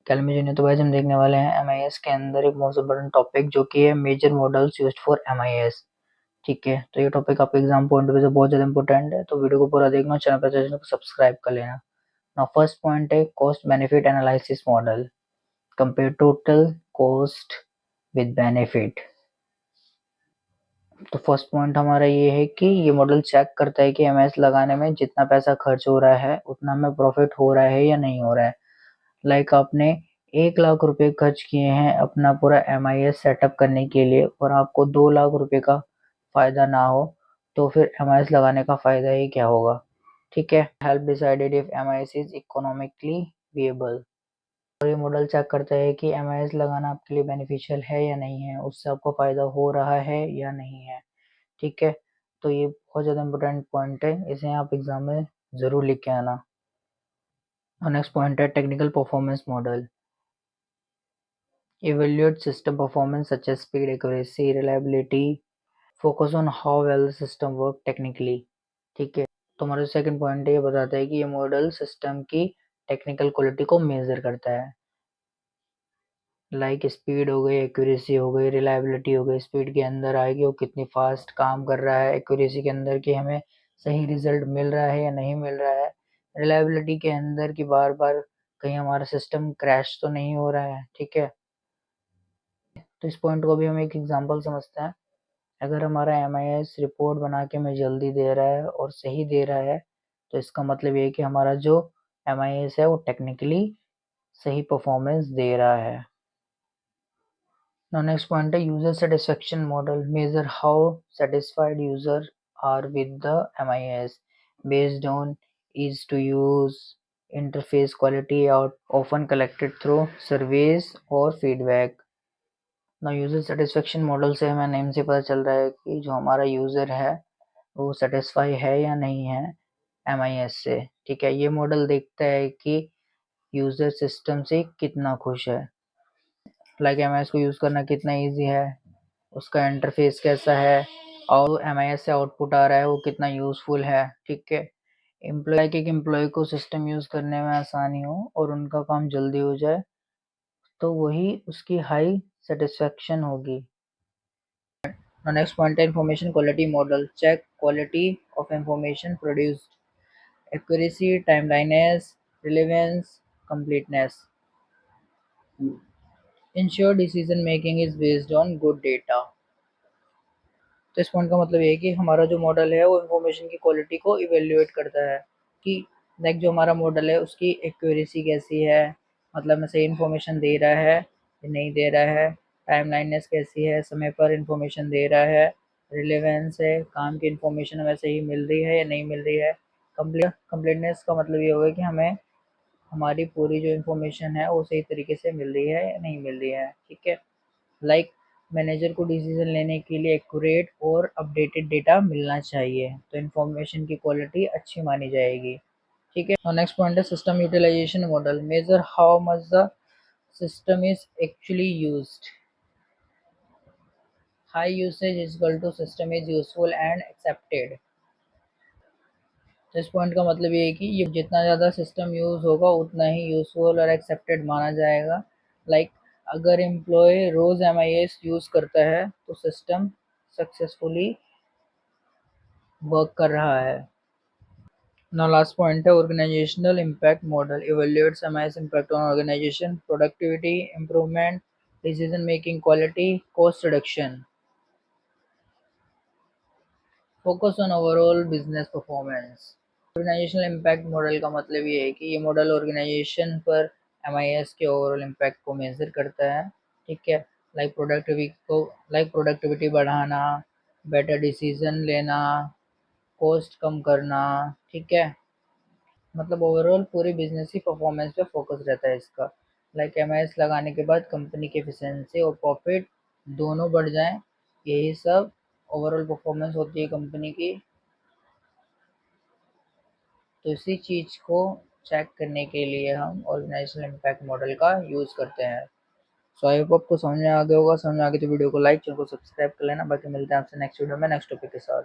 कल में जो तो भाई हम देखने वाले हैं एमआईएस के अंदर एक मोस्ट इम्पोर्टेंट टॉपिक जो कि है major models used for MIS. ठीक है, तो ये टॉपिक आपके एग्जाम पॉइंट ऑफ व्यू से बहुत ज्यादा इंपॉर्टेंट है, तो वीडियो को पूरा देखना, चैनल को सब्सक्राइब कर लेना। नाउ फर्स्ट पॉइंट है cost benefit analysis model, compare total cost with benefit. तो फर्स्ट पॉइंट हमारा ये है कि ये मॉडल चेक करता है कि एमआईएस लगाने में जितना पैसा खर्च हो रहा है उतना हमें प्रॉफिट हो रहा है या नहीं हो रहा है। लाइक आपने 1 लाख रुपए खर्च किए हैं अपना पूरा एमआईएस सेटअप करने के लिए और आपको 2 लाख रुपए का फायदा ना हो, तो फिर एमआईएस लगाने का फायदा ही क्या होगा। ठीक है, help decided if MIS is economically viable. और ये मॉडल चेक करता है कि एमआईएस लगाना आपके लिए बेनिफिशियल है या नहीं है, उससे आपको फायदा हो रहा है या नहीं है। ठीक है, तो ये बहुत ज़्यादा इंपॉर्टेंट पॉइंट है, इसे आप एग्जाम में ज़रूर लिख के आना। और नेक्स्ट पॉइंट है technical performance model, evaluate system performance such as speed, accuracy, reliability, focus on how well the system work technically। ठीक है, तो हमारा सेकंड पॉइंट ये बताता है कि ये मॉडल सिस्टम की टेक्निकल क्वालिटी को मेजर करता है। लाइक स्पीड हो गई, एक्यूरेसी हो गई, रिलायबिलिटी हो गई। स्पीड के अंदर आएगी वो कितनी फास्ट काम कर रहा है, एक्यूरेसी के अंदर कि हमें सही रिजल्ट मिल रहा है या नहीं मिल रहा है, रिलायबिलिटी के अंदर कि बार बार कहीं हमारा सिस्टम क्रैश तो नहीं हो रहा है। ठीक है, तो इस पॉइंट को भी हम एक एग्जांपल समझते हैं। अगर हमारा एमआईएस रिपोर्ट बना के हमें जल्दी दे रहा है और सही दे रहा है, तो इसका मतलब ये है कि हमारा जो एमआईएस है वो टेक्निकली सही परफॉर्मेंस दे रहा है। नाउ नेक्स्ट पॉइंट है user satisfaction model, measure how satisfied user are with the MIS based on ease to use, interface quality, out often collected through surveys और feedback। ना यूज़र सेटिस्फेक्शन मॉडल से हमें name से पता चल रहा है कि जो हमारा यूज़र है वो सेटिस्फाई है या नहीं है एमआईएस से। ठीक है, ये मॉडल देखता है कि यूज़र सिस्टम से कितना खुश है, लाइक एमआईएस को यूज़ करना कितना इजी है, उसका इंटरफेस कैसा है, और एमआईएस से आउटपुट आ रहा है वो कितना यूज़फुल है। ठीक है, एम्प्लॉय के एम्प्लॉय को सिस्टम यूज़ करने में आसानी हो और उनका काम जल्दी हो जाए, तो वही उसकी हाई सेटिस्फेक्शन होगी। Now next point, information quality model, check quality of information produced, accuracy, timeliness, relevance, completeness, ensure decision making is based on good data। तो इस पॉइंट का मतलब ये है कि हमारा जो मॉडल है वो इन्फॉर्मेशन की क्वालिटी को इवेल्युएट करता है कि लाइक जो हमारा मॉडल है उसकी एक्यूरेसी कैसी है, मतलब में सही इन्फॉर्मेशन दे रहा है या नहीं दे रहा है, टाइमलाइननेस कैसी है, समय पर इन्फॉर्मेशन दे रहा है, रिलेवेंस है, काम की इन्फॉर्मेशन हमें सही मिल रही है या नहीं मिल रही है, कंप्लीटनेस का मतलब ये होगा कि हमें हमारी पूरी जो इन्फॉर्मेशन है वो सही तरीके से मिल रही है या नहीं मिल रही है। ठीक है, लाइक मैनेजर को डिसीजन लेने के लिए एक्यूरेट और अपडेटेड डेटा मिलना चाहिए, तो इन्फॉर्मेशन की क्वालिटी अच्छी मानी जाएगी। ठीक है, और नेक्स्ट पॉइंट है system utilization model, measure how much the system is actually used, high usage is equal to system is useful and accepted. तो इस पॉइंट का मतलब ये है कि ये जितना ज़्यादा सिस्टम यूज़ होगा उतना ही यूजफुल और एक्सेप्टेड माना जाएगा। लाइक अगर एम्प्लॉय रोज़ एमआईएस यूज़ करता है तो सिस्टम सक्सेसफुली वर्क कर रहा है। Now last point है organizational impact model, evaluates MIS impact on organization, productivity improvement, decision making quality, cost reduction, focus on overall business performance। Organizational impact model का मतलब ये है कि ये मॉडल ऑर्गेनाइजेशन पर एमआईएस के ओवरऑल इम्पैक्ट को मेजर करता है। ठीक है, लाइक प्रोडक्टिविटी बढ़ाना, बेटर डिसीजन लेना, कॉस्ट कम करना। ठीक है, मतलब ओवरऑल पूरी बिजनेस की परफॉर्मेंस पे फोकस रहता है इसका। लाइक एमआईएस लगाने के बाद कंपनी की एफिशिएंसी और प्रॉफिट दोनों बढ़ जाएं, यही सब ओवरऑल परफॉर्मेंस होती है कंपनी की। तो इसी चीज़ को चेक करने के लिए हम ऑर्गेनाइजेशनल इम्पैक्ट मॉडल का यूज़ करते हैं। सो आई होप आपको समझ में आ गया होगा। समझ में आ गया तो वीडियो को लाइक, चैनल को सब्सक्राइब कर लेना। बाकी मिलते हैं आपसे नेक्स्ट वीडियो में नेक्स्ट टॉपिक के साथ।